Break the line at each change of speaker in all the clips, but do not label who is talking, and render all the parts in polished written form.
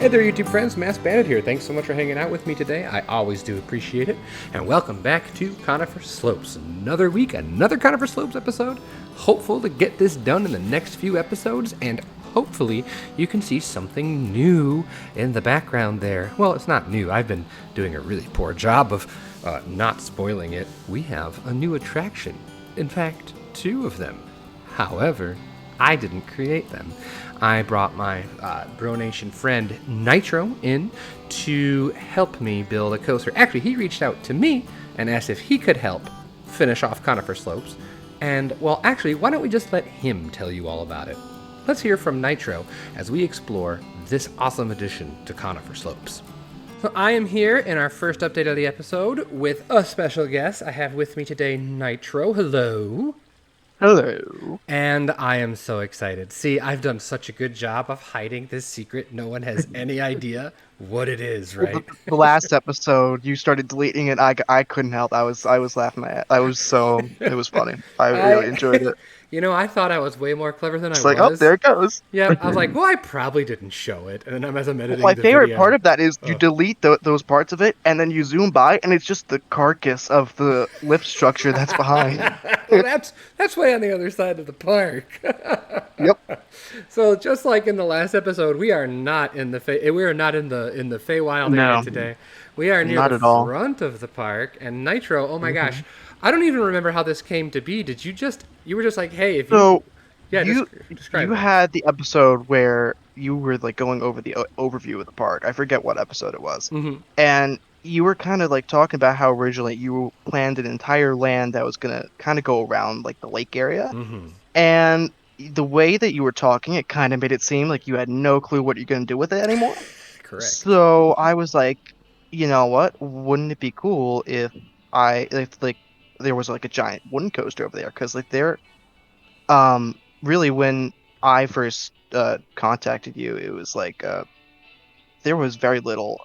there, YouTube friends, Masked Bandit here. Thanks so much for hanging out with me today. I always do appreciate it. And welcome back to Conifer Slopes. Another week, another Conifer Slopes episode. Hopeful to get this done in the next few episodes, and hopefully you can see something new in the background there. Well, it's not new. I've been doing a really poor job of not spoiling it. We have a new attraction. In fact, two of them. However, I didn't create them. I brought my Bro Nation friend Nitro in to help me build a coaster. Actually, he reached out to me and asked if he could help finish off Conifer Slopes. And, well, actually, why don't we just let him tell you all about it? Let's hear from Nitro as we explore this awesome addition to Conifer Slopes. So I am here in our first update of the episode with a special guest. I have with me today Nitro. Hello.
Hello.
And I am so excited. See, I've done such a good job of hiding this secret. No one has any idea what it is, right?
The last episode, you started deleting it. I couldn't help. I was laughing at it. It was funny. I really enjoyed it.
You know, I thought I was way more clever than
It's
I
like,
was.
oh, there it goes.
Yeah, I was like, well, I probably didn't show it. And then as I'm editing
My
the
favorite
video,
part of that is you delete those parts of it, and then you zoom by, and it's just the carcass of the lift structure that's behind.
Well, that's way on the other side of the park.
Yep.
So just like in the last episode, we are not in the Feywild area today. We are near the front of the park, and Nitro. Oh my gosh, I don't even remember how this came to be. Did you were just like, hey, if you.
So
describe
you had the episode where you were like going over the overview of the park. I forget what episode it was, and you were kind of like talking about how originally you planned an entire land that was gonna kind of go around like the lake area, and the way that you were talking, it kind of made it seem like you had no clue what you're gonna do with it anymore.
Correct.
So I was like, you know what? Wouldn't it be cool if there was like a giant wooden coaster over there? Because like really when I first contacted you, it was like there was very little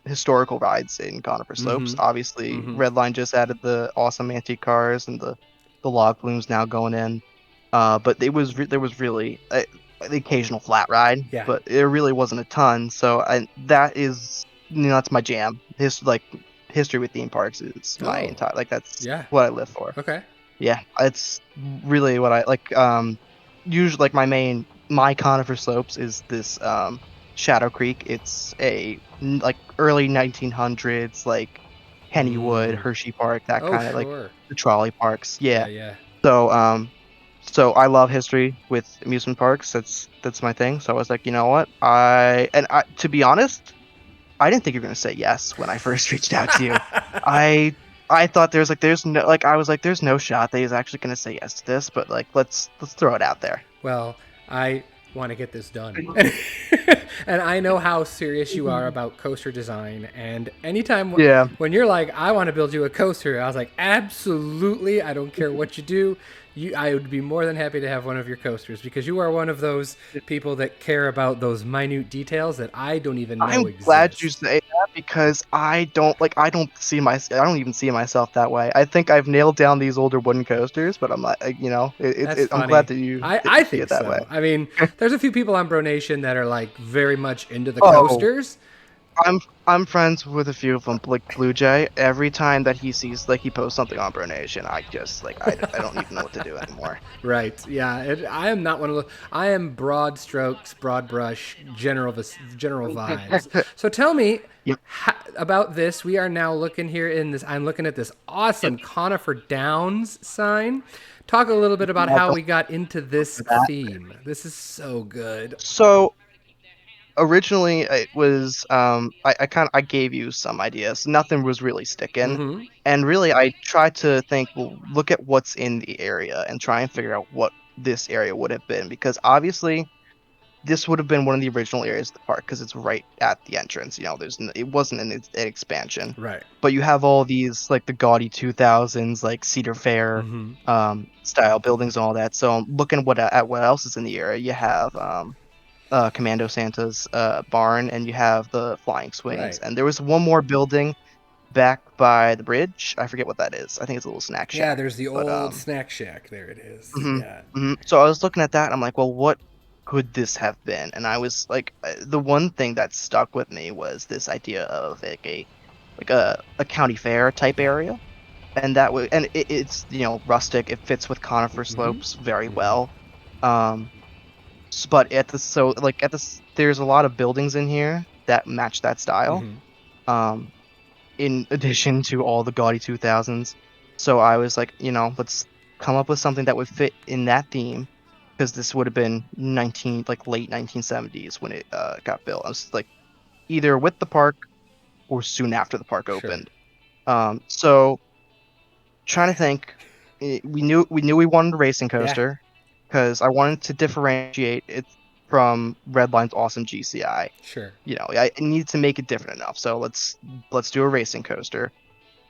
historical rides in Conifer Slopes. Obviously, Redline just added the awesome antique cars, and the log flumes now going in. But there was really the occasional flat ride, but there really wasn't a ton. So that is, that's my jam. History with theme parks is my entire that's what I live for.
Okay.
Yeah, it's really what I like. Usually, like my Conifer Slopes is this Shadow Creek. It's a like early 1900s like Kennywood, Hershey Park, that kind of like the trolley parks. Yeah. So I love history with amusement parks. That's my thing. So I was like, you know what? To be honest, I didn't think you were gonna say yes when I first reached out to you. I thought there's no shot that he's actually gonna say yes to this, but like let's throw it out there.
Well, I want to get this done. And I know how serious you are about coaster design, and anytime when you're like, I want to build you a coaster, I was like, absolutely, I don't care what you do. I would be more than happy to have one of your coasters, because you are one of those people that care about those minute details that I don't even know exist.
I'm glad you say that, because I don't even see myself that way. I think I've nailed down these older wooden coasters, but I'm like, I'm glad that you
I think
see it that
so.
way.
I mean, there's a few people on Bro Nation that are like very much into the coasters.
I'm friends with a few of them. Like Blue Jay, every time that he sees he posts something on Bro Nation, I just I don't even know what to do anymore.
Right? Yeah. I am not one of those. I am broad strokes, broad brush, general vibes. So tell me about this. We are now looking here in this. I'm looking at this awesome Conifer Downs sign. Talk a little bit about how we got into this theme. This is so good.
So originally it was I gave you some ideas. Nothing was really sticking, and really I tried to think, well, look at what's in the area and try and figure out what this area would have been, because obviously this would have been one of the original areas of the park because it's right at the entrance. It wasn't an expansion,
right? But
you have all these like the gaudy 2000s like Cedar Fair style buildings and all that. So I'm looking at what else is in the area. You have Commando Santa's barn, and you have the flying swings, and there was one more building back by the bridge. I forget what that is. I think it's a little snack shack.
Yeah, there's the old snack shack. There it is.
So I was looking at that, and I'm like, well, what could this have been? And I was like, the one thing that stuck with me was this idea of like a county fair type area, and it's rustic. It fits with Conifer
Mm-hmm.
Slopes very
Mm-hmm.
well. Um, but there's a lot of buildings in here that match that style.
Mm-hmm.
Um, in addition to all the gaudy 2000s. So I was like, let's come up with something that would fit in that theme, because this would have been late 1970s when it got built. I was like either with the park or soon after the park
Sure.
opened. So trying to think, we knew we wanted a racing
Yeah.
coaster because I wanted to differentiate it from Redline's awesome GCI.
Sure.
I needed to make it different enough. So let's do a racing coaster.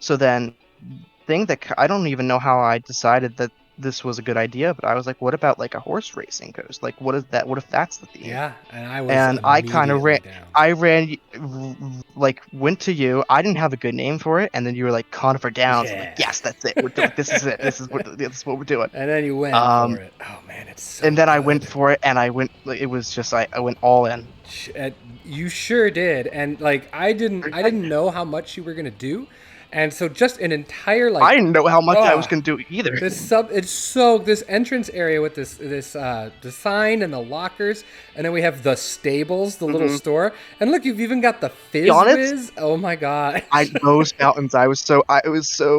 So then, I don't even know how I decided that this was a good idea, but I was like, what about like a horse racing coaster? Like, what is that? What if that's the theme?
Yeah, and I was
And I kind of
immediately down.
like went to you. I didn't have a good name for it, and then you were like Conifer Downs. I'm like,
Yeah.
yes, that's it. We're doing this. Is it? This is what we're doing.
And then you went for
Um,
it. Oh man, it's so
and then I
good.
went for it, and I went. Like, it was just I went all in.
You sure did, and like I didn't know how much you were gonna do, and so just an entire
I
like,
didn't know how much I was
oh,
gonna do either.
this entrance area with this the sign and the lockers, and then we have the stables, the little
Mhm.
store, and look, you've even got the
Be
Fizz
honest,
Whiz. Oh my god,
those fountains, I was so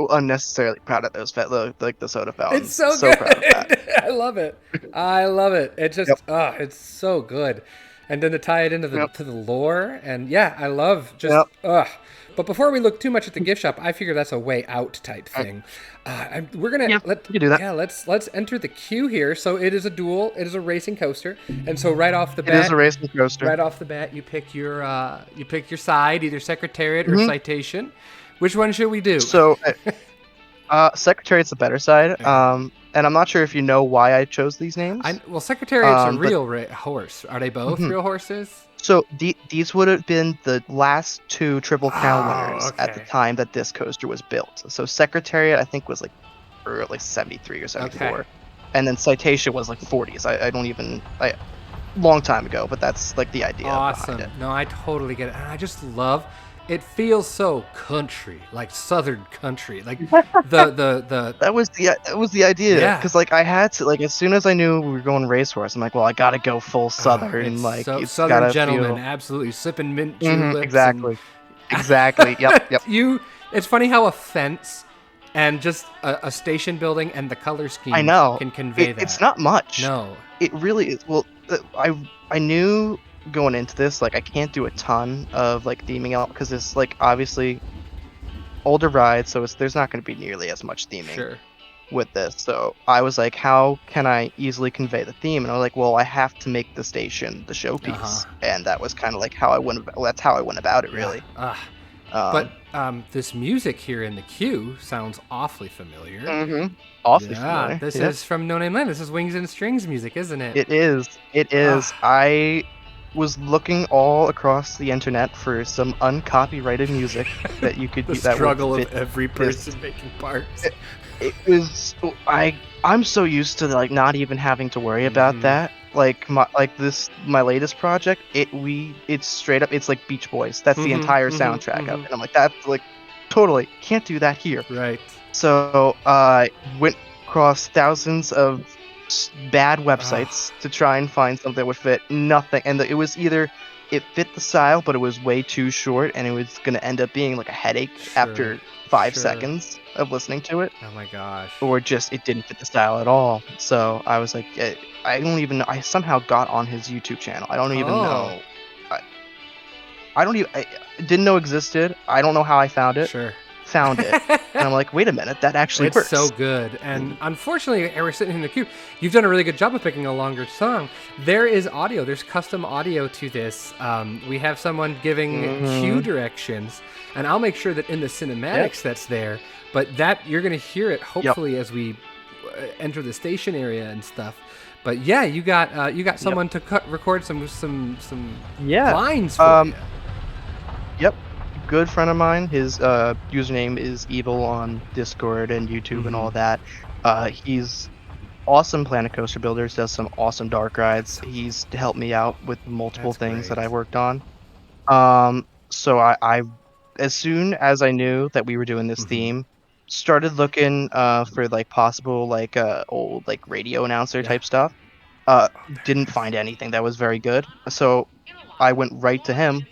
unnecessarily proud of those the soda
it's
fountains.
so
So proud of that.
good. I love it. I love it. It
Yep.
just it's so good. And then to tie it into the
Yep.
to the lore, and yeah, I love just
Yep.
But before we look too much at the gift shop, I figure that's a way out type thing. We're gonna
Yeah, you can do that.
yeah, let's enter the queue here. So it is a duel. It is a racing coaster, and so right off the
It is
bat,
a racing coaster.
you pick your side, either Secretariat or
hmm
Citation. Which one should we do?
So, Secretariat's the better side.
Okay.
And I'm not sure if you know why I chose these names.
Secretariat's a
But
real horse. Are they both
mhm.
real horses?
So these would have been the last two Triple Crown
Oh,
winners at the
okay.
time that this coaster was built. So Secretariat, I think, was like early 73 or 74.
Okay.
And then Citation was like 40s. I don't even long time ago, but that's like the idea
Awesome.
behind it.
No, I totally get it. And I just love it feels so country, like southern country. Like the
That was the idea,
yeah.
because like I had to, like, as soon as I knew we were going racehorse, I'm like, well, I gotta go full southern,
It's
like
so
it's
southern
gotta
gentleman,
feel.
absolutely sipping mint juleps and
Exactly, exactly. Yep.
it's funny how a fence and just a station building and the color scheme
I know.
can convey that.
It's not much.
No.
It really is. Well, I knew going into this, like, I can't do a ton of like theming out because it's like obviously older ride, so there's not going to be nearly as much theming
Sure.
with this. So I was like, how can I easily convey the theme? And I was like, well, I have to make the station the showpiece,
Uh-huh.
and that was kind of like how I went. That's how I went about it, really.
But this music here in the queue sounds awfully familiar.
Awfully
Yeah,
familiar.
this
Yeah.
is from No Name Land. This is Wings and Strings music, isn't it?
It is. It is.
Ah.
I was looking all across the internet for some uncopyrighted music that you could
The
that would
struggle of
fit
every
this.
person making parts.
It was I'm so used to like not even having to worry about
Mhm.
that. Like my latest project, it's straight up, it's like Beach Boys. That's the entire soundtrack of it. And I'm like, that's like totally can't do that here.
Right.
So I went across thousands of bad websites to try and find something that would fit. Nothing, and it was either it fit the style, but it was way too short, and it was going to end up being like a headache after 5 seconds of listening to it,
Oh my gosh.
or just it didn't fit the style at all. So I was like, I don't even know. I somehow got on his YouTube channel. I don't even know. I don't even. I didn't know existed. I don't know how I found it.
Sure.
Found it, and I'm like, wait a minute, that actually
It's
works.
so good. And unfortunately, we're sitting in the queue. You've done a really good job of picking a longer song. There is audio. There's custom audio to this. We have someone giving cue directions, and I'll make sure that in the cinematics that's there. But that you're going to hear it hopefully as we enter the station area and stuff. But yeah, you got someone to record some lines for you.
Yep. Good friend of mine. His username is Evil on Discord and YouTube and all that. He's awesome Planet Coaster Builders, does some awesome dark
That's
rides.
so cool.
He's helped me out with multiple
That's
things that I
great.
worked on. So I as soon as I knew that we were doing this
Mm-hmm.
theme, started looking for like possible like old like radio announcer
Yeah.
type stuff. Uh,
Oh, there
didn't
it is.
find anything that was very good. So I went right to him.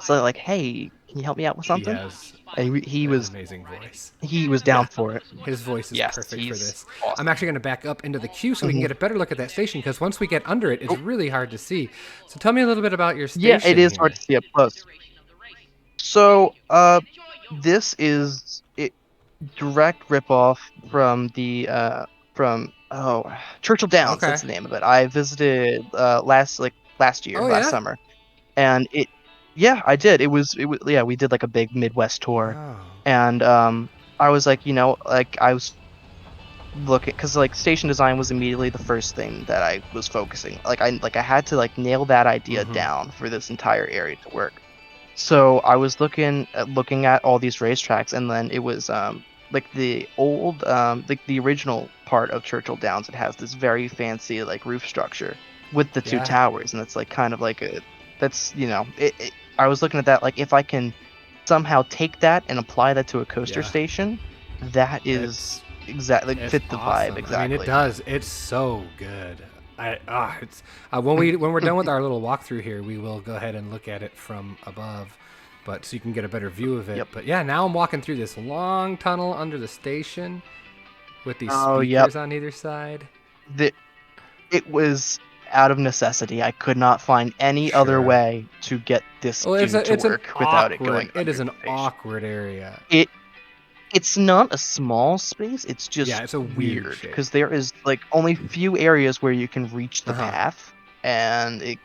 So like, hey, can you help me out with
He
something?
has
And
an amazing voice.
he was
Yeah,
down for it.
his voice is
Yes,
perfect for
he's
this. I'm
awesome.
actually going to back up into the queue so we can
Hmm.
get a better look at that station because once we get under it, it's
Oh,
really hard to see. So tell me a little bit about your
yeah, it
station
is hard
here.
to see up close. So, this is it direct ripoff from the from Churchill Downs.
Okay.
That's the name of it. I visited last year,
Oh
last
yeah.
summer, and yeah, I did. It was yeah, we did like a big Midwest tour,
Oh.
and I was like, like I was looking because like station design was immediately the first thing that I was focusing. I had to like nail that idea
Mm-hmm.
down for this entire area to work. So I was looking at all these racetracks, and then it was like the old like the original part of Churchill Downs. It has this very fancy like roof structure with the two
Yeah.
towers, and it's like kind of like a that's I was looking at that like if I can somehow take that and apply that to a coaster
Yeah.
station, that is
It's
exactly
it's
fit the vibe
awesome. I mean, it
exactly.
does. It's so good. It's when we're done with our little walkthrough here, we will go ahead and look at it from above, but so you can get a better view of it.
Yep.
But yeah, now I'm walking through this long tunnel under the station with these
Oh, yep.
speakers on either side.
The It was out of necessity. I could not find any other
Sure.
way to get this
Well,
to
it's an
work without it
awkward.
going
It
under
is
the
an
station.
awkward area.
It it's not a small space, it's
Yeah,
just
it's a weird
weird
shape.
because there is like only few areas where you can reach
Uh
the
huh.
path, and it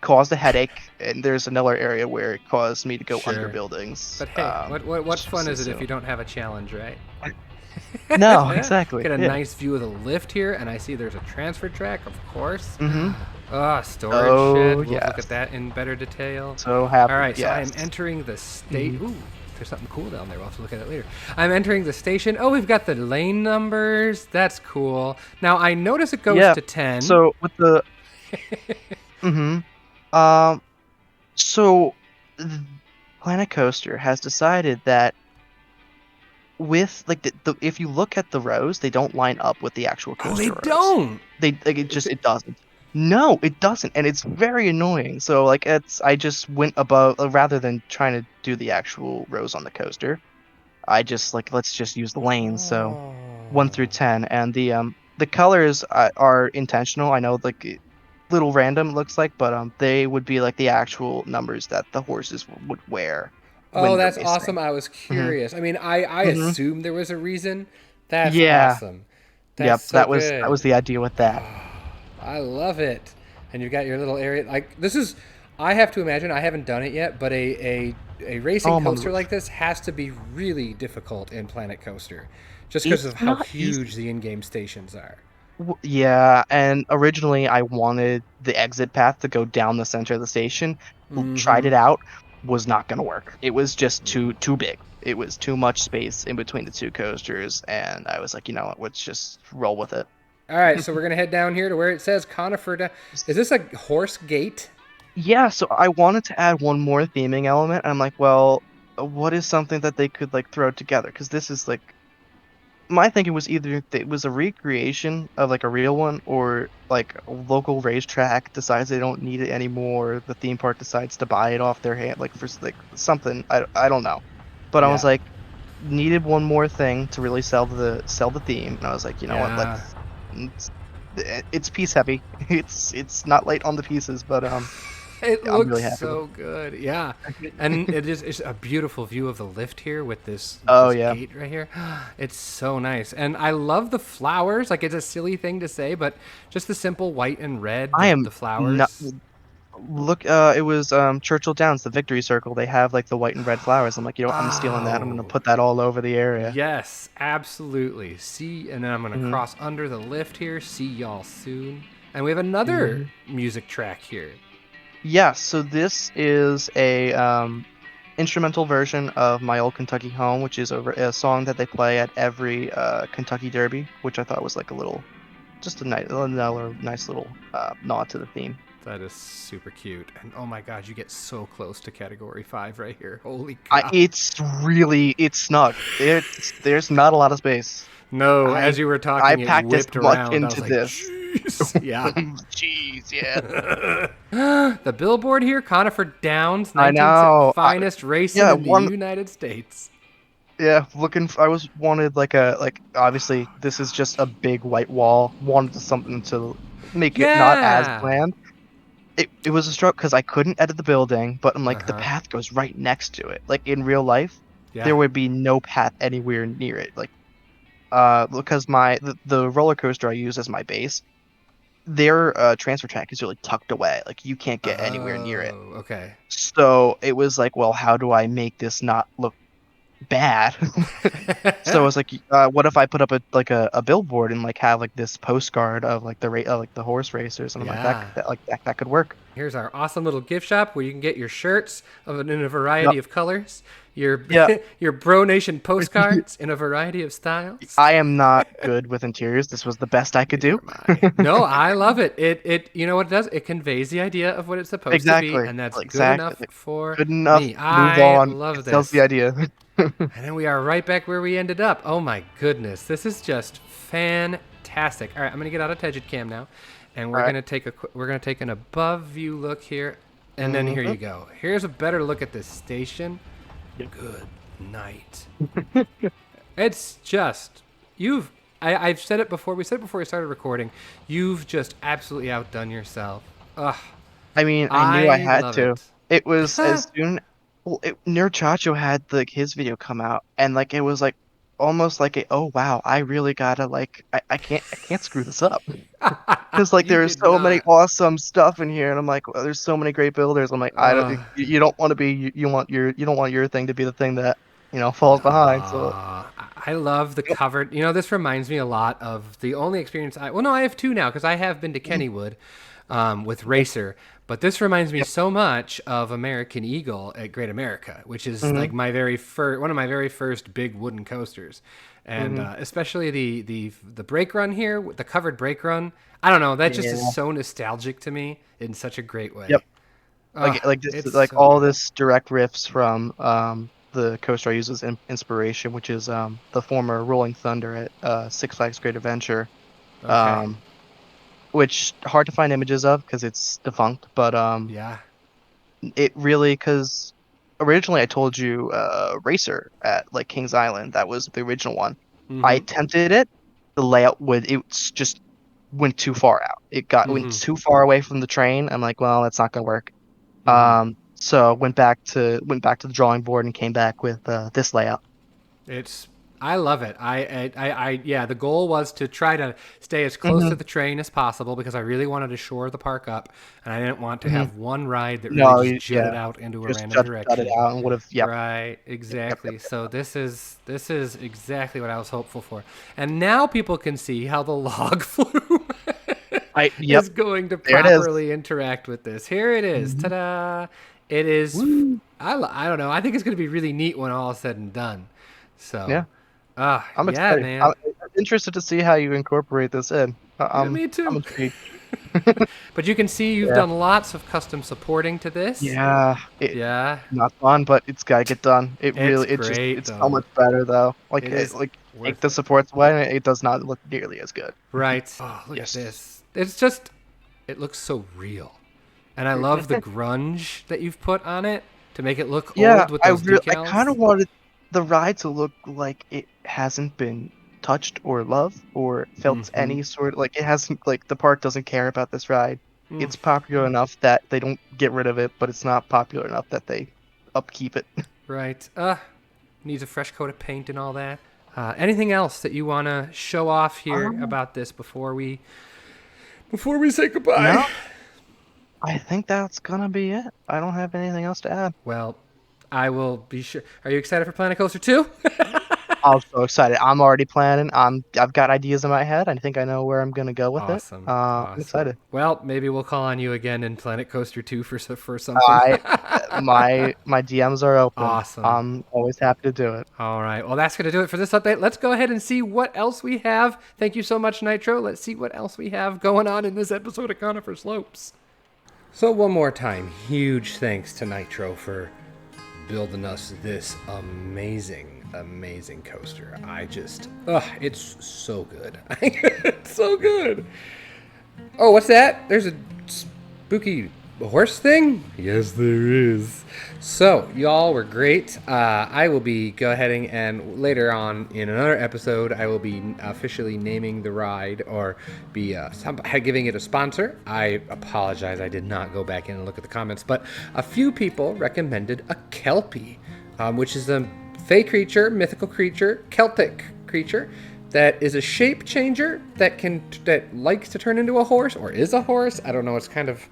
caused a headache. And there's another area where it caused me to go under
Sure.
buildings.
But hey, what fun is it if
So
you don't have a challenge, right?
no, exactly.
Get a
Yeah.
nice view of the lift here, and I see there's a transfer track, of course.
Mm-hmm.
Ah, storage
Oh
shed. We'll look at
yes.
that in better detail.
So
All
happy.
right, so I am
Yes.
entering the state.
Hmm.
Ooh, there's something cool down there. We'll have to look at it later. I'm entering the station. Oh, we've got the lane numbers. That's cool. Now I notice it goes
Yeah.
to 10.
So with the mm-hmm. Um, so th- Planet Coaster has decided that with like if you look at the rows, they don't line up with the actual
Oh, they
coaster rows.
don't.
They like it doesn't. No, it doesn't, and it's very annoying. So like I just went above rather than trying to do the actual rows on the coaster. I just like let's just use the lanes. So
Oh.
1 through 10, and the colors are intentional. I know like little random looks like, but they would be like the actual numbers that the horses would wear
Oh,
when they're
that's awesome.
racing.
I was
Hmm.
curious. I mean, I
Hmm.
assumed there was a reason. That's
Yeah.
awesome. That's
Yep.
so
That was
good.
the idea with that.
I love it. And you've got your little area. Like this is, I have to imagine. I haven't done it yet, but a racing
Oh, I'm on the
coaster
roof.
like this has to be really difficult in Planet Coaster, just because
It's
of how
not
huge
easy.
the in-game stations are.
Yeah, and originally I wanted the exit path to go down the center of the station. Tried
Mm-hmm.
it out, was not gonna work. It was just too big. It was too much space in between the two coasters, and I was like, you know what, let's just roll with it.
All right, so we're gonna head down here to where it says Conifer. Is this a horse gate?
Yeah, so I wanted to add one more theming element, and I'm like, well, what is something that they could like throw together? Because this is like my thinking was either it was a recreation of like a real one, or like a local racetrack decides they don't need it anymore. The theme park decides to buy it off their hand, like for like something. I don't know, but I was
Yeah.
like needed one more thing to really sell the theme, and I was like, you know what,
Yeah.
it's, it's piece heavy. It's not light on the pieces, but
It
I'm
looks
really happy with
so good. Yeah. And it's a beautiful view of the lift here with this
Oh
this
yeah.
gate right here. It's so nice. And I love the flowers. Like it's a silly thing to say, but just the simple white and red,
I am
the
not
flowers.
look it was Churchill Downs, the Victory Circle. They have like the white and red flowers. I'm like, you know what, I'm stealing that. I'm gonna
Oh,
put that all over the area.
yes, absolutely. See, and then I'm gonna
Hmm.
cross under the lift here. See y'all soon. And we have another
Hmm.
music track here.
Yeah, so this is a instrumental version of My Old Kentucky Home, which is a song that they play at every Kentucky Derby, which I thought was like a little, just a another nice little nod to the theme.
That is super cute. And oh my god, you get so close to category 5 right here. Holy cow.
It's snug. There's not a lot of space.
No,
I
as you were
I
talking, it
packed as
whipped
much
around. I was
into
like,
this.
jeez. Yeah.
Jeez, yeah.
The billboard here, Conifer Downs,
I
19th
know.
finest racing
Yeah,
in the United States.
yeah, I was wanted like obviously this is just a big white wall. Wanted something to make it not as
Yeah.
bland. It was a stroke because I couldn't edit the building, but I'm
Uh
like the
huh.
path goes right next to it. Like in real life,
Yeah.
there would be no path anywhere near it. Like because the roller coaster I use as my base, their transfer track is really tucked away. Like you can't get anywhere near it.
Oh, okay.
So it was like, well, how do I make this not look bad? So I was like, what if I put up a billboard and like have like this postcard of like like the horse racers, and I'm like
Yeah.
that could work.
Here's our awesome little gift shop where you can get your shirts in a
Yep.
variety of colors, your
Yeah.
your Bro Nation postcards in a variety of styles.
I am not good with interiors. This was the best I could
Neither
do.
am I. No, I love it. It you know what it does? It conveys the idea of what it's supposed to be,
Exactly.
and that's good
Exactly.
enough for
Good enough.
me.
Move
I
on. It
love
sells the
this.
idea.
And then we are right back where we ended up. Oh my goodness, this is just fantastic. All right, I'm gonna get out of Tegid Cam now, and
All right.
we're gonna take an above view look here, and then here you go. Here's a better look at this station. Good night. It's just I've said it before. We said it before we started recording. You've just absolutely outdone yourself. Ugh,
I mean, I knew I
I
had
love
to.
it.
It was as soon. Well, Nerd Chacho had like his video come out, and like it was like almost like oh wow, I really gotta like I can't screw this up because like
You
there's
did
so many
not.
awesome stuff in here, and I'm like there's so many great builders. I'm like I don't
Ugh.
you don't want to be you don't want your thing to be the thing that falls behind. So
I love the covered. You know, this reminds me a lot of the only experience well, no, I have two now because I have been to Kennywood with Racer. But this reminds me
yep.
so much of American Eagle at Great America, which is
Hmm.
like one of my very first big wooden coasters, and
Hmm.
especially the brake run here, the covered brake run. I don't know, that just is
Yeah.
so nostalgic to me in such a great way.
Yep.
Ah,
Like this
it's
like
so
all
good.
this direct riffs from the coaster I use as inspiration, which is the former Rolling Thunder at Six Flags Great Adventure.
Okay.
Um, which hard to find images of because it's defunct, but
Yeah.
it really because originally I told you Racer at like Kings Island, that was the original one. I
Mm-hmm.
attempted it, the layout would it's just went too far out. Went
Mm-hmm.
too far away from the train. I'm like, well, that's not gonna work.
Mm-hmm.
So went back to the drawing board and came back with this layout.
It's I love it. Yeah. The goal was to try to stay as close
Hmm.
to the train as possible because I really wanted to shore the park up, and I didn't want to
Hmm.
have one ride that really
No,
just jutted
yeah,
out into a
just
random
shut it
direction.
out and would have. Yep,
Right,
yep.
exactly. So this is exactly what I was hopeful for. And now people can see how the log flume
Yep,
is going to
there it is.
properly interact with this. Here it is.
Mhm.
Ta-da! It is.
Woo.
I don't know. I think it's going to be really neat when all is said and done. So,
Yeah, I'm
yeah,
excited. I'm
man.
interested to see how you incorporate this in.
Yeah, me
I'm
too.
intrigued.
But you can see you've
Yeah,
done lots of custom supporting to this.
yeah.
Yeah,
Not fun, but it's gotta get done.
it's great
It's so
though.
much better though.
It is
Like take
worth
the
it.
supports away, and it does not look nearly as good.
Right. Oh, look at
Yes.
this. It's just, it looks so real. And I love the grunge that you've put on it to make it look
Yeah,
old with those
I kind
decals.
of wanted the ride to look like it hasn't been touched or loved or felt
Mm-hmm.
any sort like it hasn't like the park doesn't care about this ride.
Mm,
It's popular enough that they don't get rid of it, but it's not popular enough that they upkeep it.
right. Needs a fresh coat of paint and all that. Anything else that you want to show off here
Um,
about this before we say goodbye?
no, I think that's gonna be it. I don't have anything else to add.
Well, I will be sure. Are you excited for Planet Coaster 2?
I'm so excited. I'm already planning. I've got ideas in my head. I think I know where I'm gonna go with it.
Awesome.
I'm
Awesome.
excited.
Well, maybe we'll call on you again in Planet Coaster 2 for something.
I My DMs are open.
Awesome.
I'm always happy to do it.
All right. Well, that's going to do it for this update. Let's go ahead and see what else we have. Thank you so much, Nitro. Let's see what else we have going on in this episode of Conifer Slopes. So one more time, huge thanks to Nitro for building us this amazing coaster. It's so good. It's so good. Oh, what's that? There's a spooky horse thing? Yes, there is. So, y'all were great. I will be go ahead and later on in another episode, I will be officially naming the ride or be giving it a sponsor. I apologize, I did not go back in and look at the comments, but a few people recommended a Kelpie, which is a fey creature, mythical creature, Celtic creature that is a shape changer that likes to turn into a horse or is a horse. I don't know. It's kind of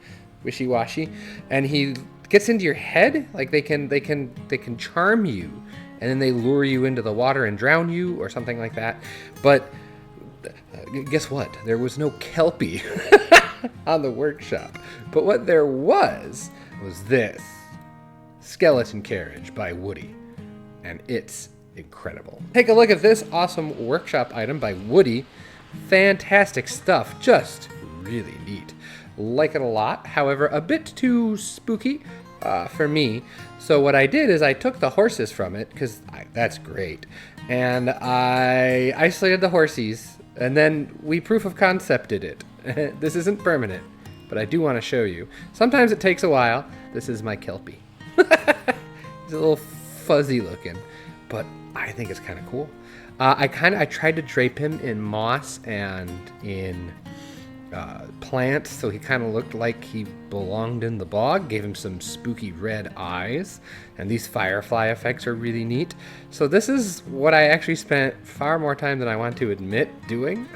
wishy-washy, and he gets into your head. Like they can charm you, and then they lure you into the water and drown you or something like that. But guess what? There was no Kelpie on the workshop. But what there was this skeleton carriage by Woody, and it's incredible. Take a look at this awesome workshop item by Woody. Fantastic stuff. Just really neat. Like it a lot. However, a bit too spooky for me. So what I did is I took the horses from it, because that's great, and I isolated the horsies, and then we proof of concepted it. This isn't permanent, but I do want to show you. Sometimes it takes a while. This is my Kelpie. He's a little fuzzy looking, but I think it's kind of cool. I tried to drape him in moss and in plants, so he kind of looked like he belonged in the bog. Gave him some spooky red eyes, and these firefly effects are really neat. So this is what I actually spent far more time than I want to admit doing.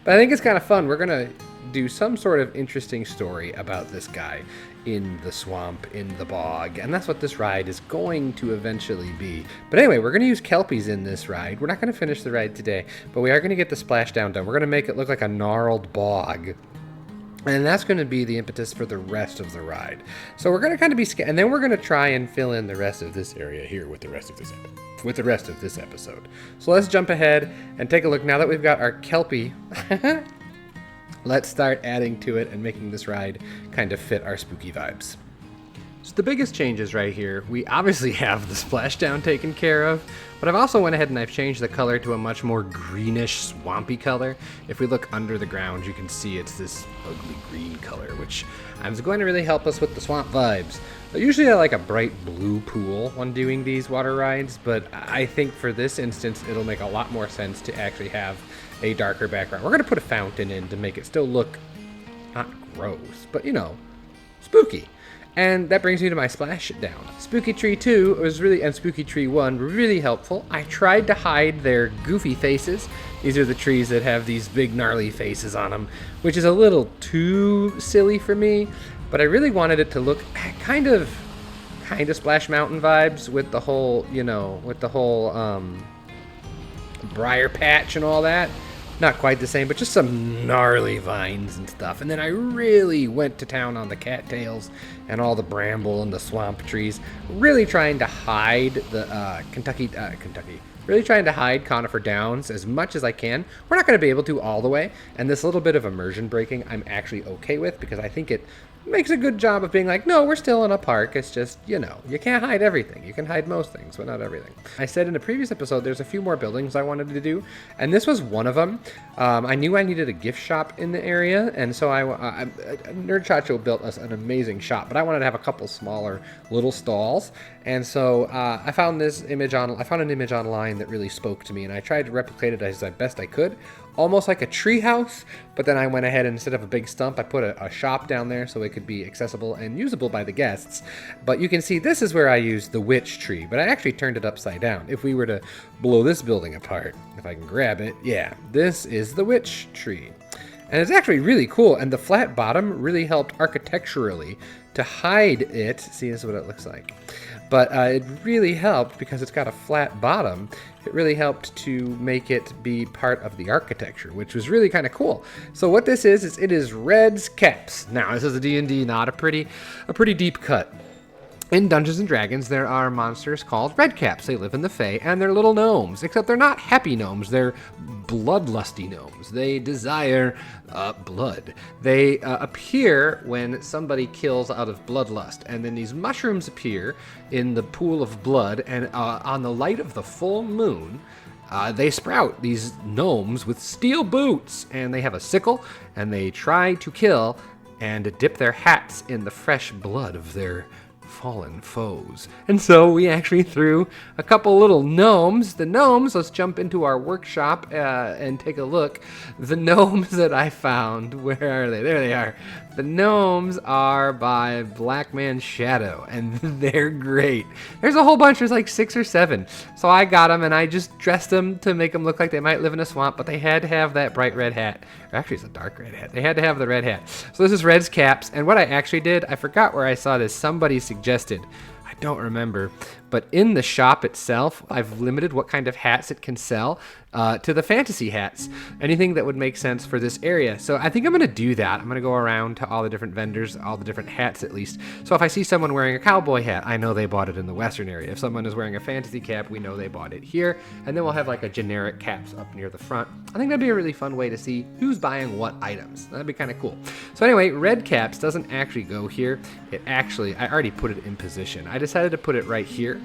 But I think it's kind of fun. We're gonna do some sort of interesting story about this guy in the swamp, in the bog, and that's what this ride is going to eventually be. But anyway, we're going to use Kelpies in this ride. We're not going to finish the ride today, but we are going to get the splashdown done. We're going to make it look like a gnarled bog, and that's going to be the impetus for the rest of the ride. So we're going to kind of be and then we're going to try and fill in the rest of this area here with the rest of this episode. So let's jump ahead and take a look. Now that we've got our Kelpie, let's start adding to it and making this ride kind of fit our spooky vibes. So the biggest changes right here, we obviously have the splashdown taken care of, but I've also went ahead and I've changed the color to a much more greenish, swampy color. If we look under the ground, you can see it's this ugly green color, which is going to really help us with the swamp vibes. Usually I like a bright blue pool when doing these water rides, but I think for this instance, it'll make a lot more sense to actually have a darker background. We're going to put a fountain in to make it still look not gross, but spooky. And that brings me to my splash down. Spooky Tree 2 and Spooky Tree 1 were really helpful. I tried to hide their goofy faces. These are the trees that have these big gnarly faces on them, which is a little too silly for me, but I really wanted it to look kind of Splash Mountain vibes with the whole, briar patch and all that. Not quite the same, but just some gnarly vines and stuff. And then I really went to town on the cattails and all the bramble and the swamp trees, really trying to hide the really trying to hide Conifer Downs as much as I can. We're not going to be able to all the way, and this little bit of immersion breaking I'm actually okay with, because I think it makes a good job of being like, no, we're still in a park. It's just, you can't hide everything. You can hide most things, but not everything. I said in a previous episode, there's a few more buildings I wanted to do, and this was one of them. I knew I needed a gift shop in the area, and so Nerd Chacho built us an amazing shop, but I wanted to have a couple smaller little stalls, and so I found an image online that really spoke to me, and I tried to replicate it as best I could. Almost like a tree house, but then I went ahead and instead of a big stump, I put a shop down there so it could be accessible and usable by the guests. But you can see this is where I used the witch tree, but I actually turned it upside down. If we were to blow this building apart, if I can grab it, yeah, this is the witch tree. And it's actually really cool, and the flat bottom really helped architecturally to hide it. See, this is what it looks like. But it really helped because it's got a flat bottom. It really helped to make it be part of the architecture, which was really kind of cool. So what this is it is Red's Caps. Now, this is a D&D, not a pretty deep cut. In Dungeons & Dragons, there are monsters called redcaps. They live in the Fae, and they're little gnomes, except they're not happy gnomes. They're bloodlusty gnomes. They desire blood. They appear when somebody kills out of bloodlust, and then these mushrooms appear in the pool of blood, and on the light of the full moon, they sprout, these gnomes with steel boots, and they have a sickle, and they try to kill and dip their hats in the fresh blood of their fallen foes. And so we actually threw a couple little gnomes. The gnomes, let's jump into our workshop and take a look. The gnomes that I found, where are they? There they are. The gnomes are by Black Man Shadow, and they're great. There's a whole bunch, there's like 6 or 7. So I got them, and I just dressed them to make them look like they might live in a swamp, but they had to have that bright red hat. Or actually, it's a dark red hat. They had to have the red hat. So this is Red's caps, and what I actually did, I forgot where I saw this. Somebody suggested, I don't remember, but in the shop itself, I've limited what kind of hats it can sell to the fantasy hats. Anything that would make sense for this area. So I think I'm going to do that. I'm going to go around to all the different vendors, all the different hats at least. So if I see someone wearing a cowboy hat, I know they bought it in the western area. If someone is wearing a fantasy cap, we know they bought it here. And then we'll have like a generic caps up near the front. I think that'd be a really fun way to see who's buying what items. That'd be kind of cool. So anyway, red caps doesn't actually go here. It actually, I already put it in position. I decided to put it right here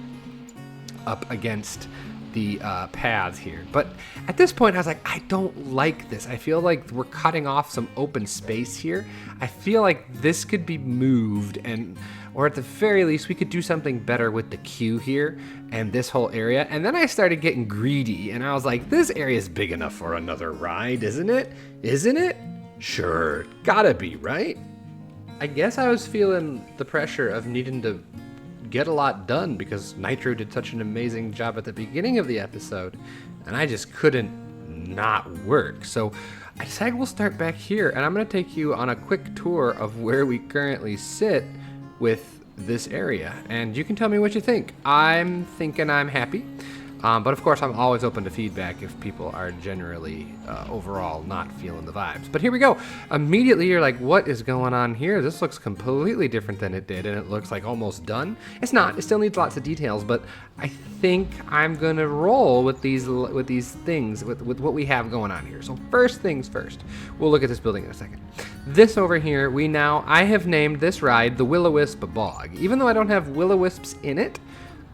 up against the paths here. But at this point, I was like, I don't like this. I feel like we're cutting off some open space here. I feel like this could be moved, and or at the very least, we could do something better with the queue here and this whole area. And then I started getting greedy, and I was like, this area is big enough for another ride, isn't it? Isn't it? Sure, gotta be, right? I guess I was feeling the pressure of needing to get a lot done because Nitro did such an amazing job at the beginning of the episode, and I just couldn't not work. So I decided we'll start back here, and I'm going to take you on a quick tour of where we currently sit with this area, and you can tell me what you think. I'm thinking I'm happy. But of course, I'm always open to feedback if people are generally overall not feeling the vibes. But here we go. Immediately, you're like, what is going on here? This looks completely different than it did, and it looks like almost done. It's not. It still needs lots of details, but I think I'm going to roll with these things, with what we have going on here. So first things first. We'll look at this building in a second. This over here, I have named this ride the Will-O-Wisp Bog. Even though I don't have Will-O-Wisps in it,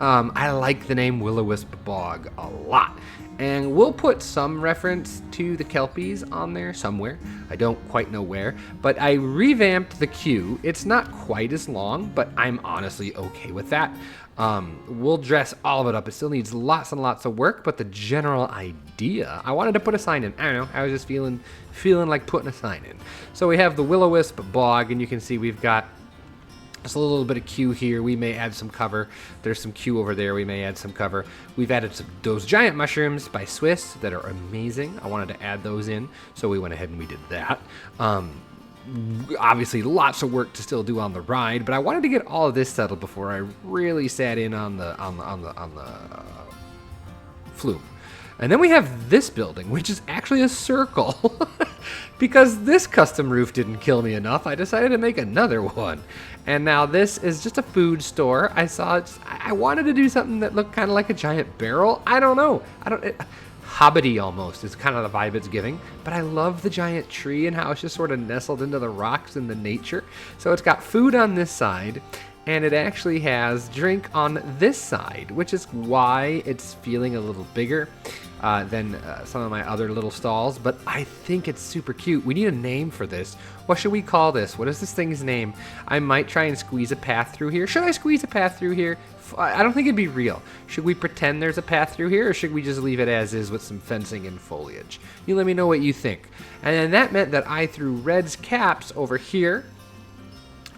I like the name Will-O-Wisp Bog a lot. And we'll put some reference to the Kelpies on there somewhere. I don't quite know where. But I revamped the queue. It's not quite as long, but I'm honestly okay with that. We'll dress all of it up. It still needs lots and lots of work, but the general idea, I wanted to put a sign in. I don't know. I was just feeling like putting a sign in. So we have the Will-O-Wisp Bog, and you can see we've got just a little bit of queue here. We may add some cover. There's some queue over there. We may add some cover. We've added those giant mushrooms by Swiss that are amazing. I wanted to add those in, so we went ahead and we did that. Obviously, lots of work to still do on the ride, but I wanted to get all of this settled before I really sat in on the flume. And then we have this building, which is actually a circle. Because this custom roof didn't kill me enough, I decided to make another one. And now this is just a food store. I wanted to do something that looked kind of like a giant barrel. I don't know. Hobbity almost is kind of the vibe it's giving. But I love the giant tree and how it's just sort of nestled into the rocks and the nature. So it's got food on this side, and it actually has drink on this side, which is why it's feeling a little bigger than some of my other little stalls, but I think it's super cute. We need a name for this. What should we call this? What is this thing's name? I might try and squeeze a path through here. Should I squeeze a path through here? I don't think it'd be real. Should we pretend there's a path through here, or should we just leave it as is with some fencing and foliage? You let me know what you think. And then that meant that I threw Red's caps over here.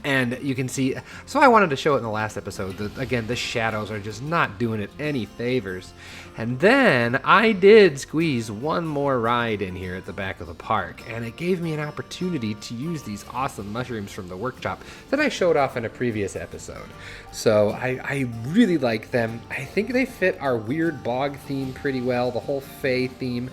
And you can see, so I wanted to show it in the last episode, that again, the shadows are just not doing it any favors. And then I did squeeze one more ride in here at the back of the park, and it gave me an opportunity to use these awesome mushrooms from the workshop that I showed off in a previous episode. So I really like them. I think they fit our weird bog theme pretty well, the whole Fae theme.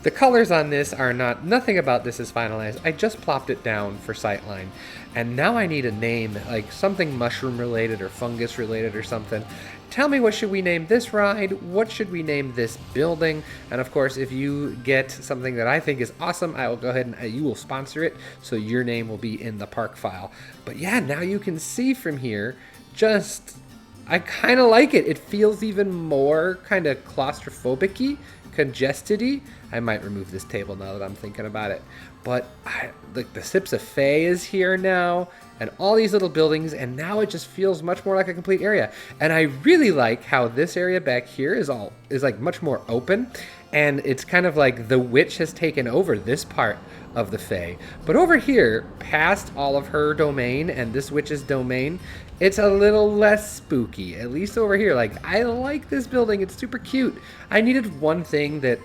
The colors on this are nothing about this is finalized. I just plopped it down for sightline. And now I need a name, like something mushroom related or fungus related or something. Tell me, what should we name this ride? What should we name this building? And of course, if you get something that I think is awesome, I will go ahead and you will sponsor it, so your name will be in the park file. But yeah, now you can see from here, I kind of like it. It feels even more kind of claustrophobic-y, congested-y. I might remove this table now that I'm thinking about it. But the Sips of Fae is here now, and all these little buildings, and now it just feels much more like a complete area. And I really like how this area back here is like much more open, and it's kind of like the witch has taken over this part of the Fae. But over here, past all of her domain and this witch's domain, it's a little less spooky, at least over here. Like, I like this building. It's super cute. I needed one thing that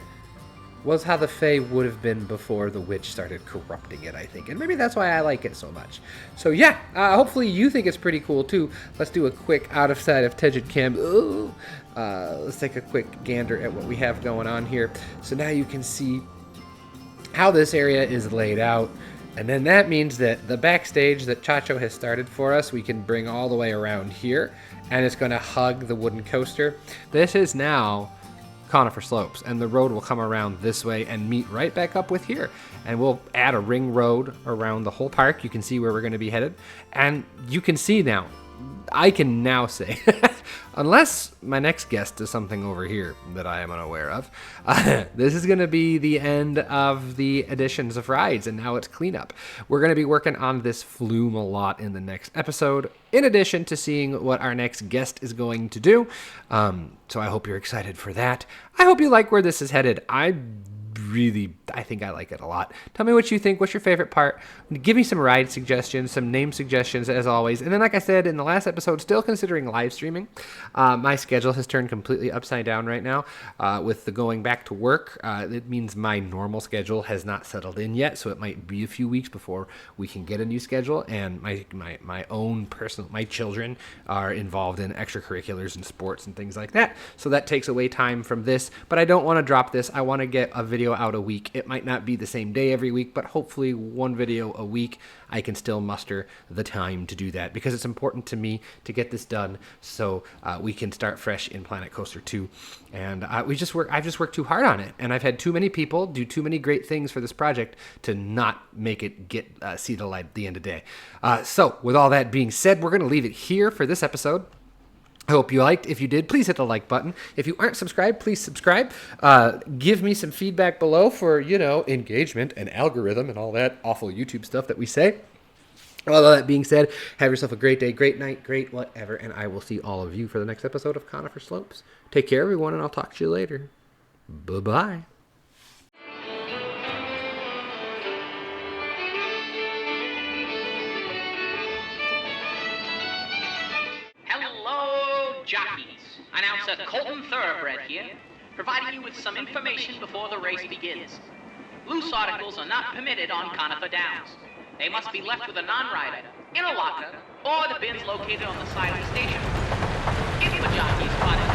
was how the Fae would have been before the witch started corrupting it, I think. And maybe that's why I like it so much. So yeah, hopefully you think it's pretty cool too. Let's do a quick out of sight of Tegid Cam. Let's take a quick gander at what we have going on here. So now you can see how this area is laid out. And then that means that the backstage that Chacho has started for us, we can bring all the way around here. And it's going to hug the wooden coaster. This is now Conifer Slopes, and the road will come around this way and meet right back up with here. And we'll add a ring road around the whole park. You can see where we're going to be headed. And you can see now, I can now say, unless my next guest is something over here that I am unaware of, this is going to be the end of the additions of rides, and now it's cleanup. We're going to be working on this flume a lot in the next episode, in addition to seeing what our next guest is going to do. So I hope you're excited for that. I hope you like where this is headed. I think I like it a lot. Tell me what you think. What's your favorite part? Give me some ride suggestions, some name suggestions, as always. And then, like I said in the last episode, still considering live streaming. My schedule has turned completely upside down right now with the going back to work. It means my normal schedule has not settled in yet, so it might be a few weeks before we can get a new schedule. And my own personal, my children are involved in extracurriculars and sports and things like that. So that takes away time from this. But I don't want to drop this. I want to get a video out a week. It might not be the same day every week, but hopefully one video a week. I can still muster the time to do that because it's important to me to get this done so we can start fresh in Planet Coaster 2. And I've just worked too hard on it, and I've had too many people do too many great things for this project to not make it see the light at the end of the day. So with all that being said, we're going to leave it here for this episode. I hope you liked. If you did, please hit the like button. If you aren't subscribed, please subscribe. Give me some feedback below for, engagement and algorithm and all that awful YouTube stuff that we say. All that being said, have yourself a great day, great night, great whatever, and I will see all of you for the next episode of Conifer Slopes. Take care, everyone, and I'll talk to you later. Bye-bye.
Jockeys, announcer Colton Thoroughbred here, providing you with some information before the race begins. Loose articles are not permitted on Conifer Downs. They must be left with a non-rider, in a locker, or the bins located on the side of the station. If the jockey is spotted